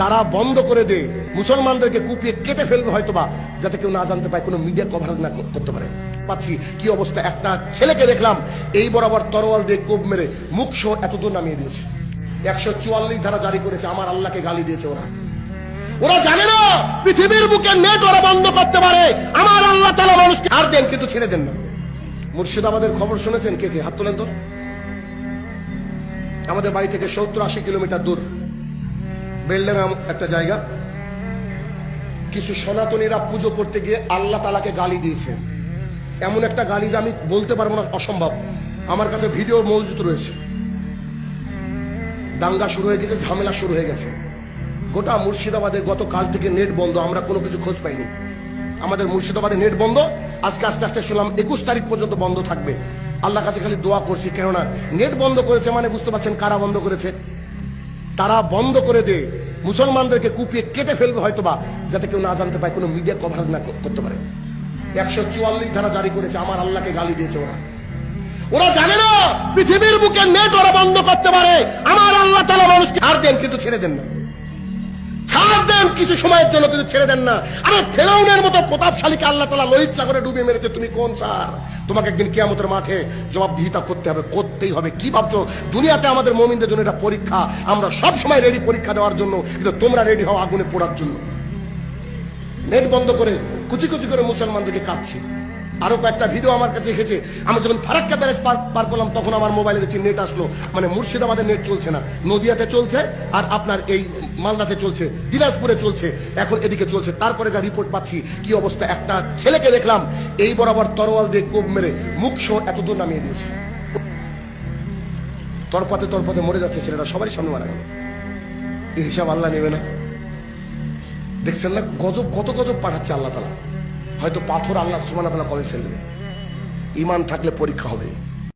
তারা বন্ধ করে দে, মুসলমানদেরকে কুপিয়ে কেটে ফেলবে হয়তোবা, যাতে কেউ না জানতে পায়, কোনো মিডিয়া কভারেজ না করতে পারে। পাচ্ছি কি অবস্থা, একটা ছেলেকে দেখলাম এই বরাবর তরোয়াল দিয়ে কোপ মেরে মুখ সহ এতদূর নামিয়ে দিয়েছে। 144 ধারা জারি করেছে, আমার আল্লাহকে গালি দিয়েছে। ওরা জানে না পৃথিবীর বুকে নেট ওরা বন্ধ করতে পারে। আমার আল্লাহ তাআলা মানুষকে আর দেন, কিন্তু ছেড়ে দেন না। মুর্শিদাবাদের খবর শুনেছেন? কে কে হাত তোলেন তো। আমাদের বাড়ি থেকে 70-80 কিলোমিটার দূর বেলডাঙ্গা একটা জায়গা, কিছু সনাতনীরা পুজো করতে গিয়ে আল্লাহ তাআলাকে গালি দিয়েছে। এমন একটা গালি যে আমি বলতে পারবো না, অসম্ভব। আমার কাছে ভিডিও মজুদ রয়েছে। দাঙ্গা শুরু হয়ে গেছে, ঝামেলা শুরু হয়ে গেছে। গোটা মুর্শিদাবাদে গতকাল থেকে নেট বন্ধ, আমরা কোনো কিছু খোঁজ পাইনি। আমাদের মুর্শিদাবাদে নেট বন্ধ, আজকে আস্তে আস্তে শুনলাম 21 তারিখ পর্যন্ত বন্ধ থাকবে। আল্লাহ কাছে খালি দোয়া করছি, কেননা নেট বন্ধ করেছে মানে বুঝতে পারছেন কারা বন্ধ করেছে। তারা বন্ধ করে দে, মুসলমানদেরকে কুপিয়ে কেটে ফেলবে হয়তোবা, যাতে কেউ না জানতে পায়, কোনো মিডিয়া কভারেজ না করতে পারে। 144 ধারা জারি করেছে, আমার আল্লাহকে গালি দিয়েছে। ওরা জানে না পৃথিবীর বুকে নেট ওরা বন্ধ করতে পারে। আমার আল্লাহ তাআলা মানুষকে ছাড় দেন, কিন্তু ছেড়ে দেন না। ছাড় দেন কিছু সময়ের জন্য, কিন্তু ছেড়ে দেন না। আরে ফেরাউনের মতো প্রতাপশালীকে আল্লাহ তাআলা লোহিত সাগরে ডুবিয়ে মেরেছে, তুমি কোন স্যার? তোমাকে একদিন কিয়ামতের মাঠে জবাবদিহিতা করতে হবে, করতেই হবে। কি ভাবছো দুনিয়াতে আমাদের মুমিনদের জন্য এটা পরীক্ষা? আমরা সব সময় রেডি পরীক্ষা দেওয়ার জন্য, কিন্তু তোমরা রেডি হও আগুনে পোড়ার জন্য। নেট বন্ধ করে কুচি কুচি করে মুসলমানদেরকে কাটছি। আরো কয়েকটা ভিডিও আমার কাছে এসেছে। আমি যখন ফারাক্কা ব্যারেজ পার করলাম, তখন আমার মোবাইলে দেখছি নেট আসলো। মানে মুর্শিদাবাদে নেট চলছে না, নদিয়াতে চলছে, আর আপনার এই মালদাতে চলছে, দিনাজপুরে চলছে, এখন এদিকে চলছে। তারপরে রিপোর্ট পাচ্ছি কি অবস্থা, একটা ছেলেকে দেখলাম এই বরাবর তরোয়াল দিয়ে কোপ মেরে মুখ সহ এতদূর নামিয়ে দিয়েছে। তরপাতে তরপাতে মরে যাচ্ছে ছেলেটা, সবারই সামনে মারা গেল। এই হিসাব আল্লাহ নেবে না? দেখছেন না গজব, কত গজব পাঠাচ্ছে আল্লাহ তাআলা। হয়তো পাথর আল্লাহ সুবহানাহু ওয়া তাআলা কবে ফেলবে। ঈমান থাকলে পরীক্ষা হবে।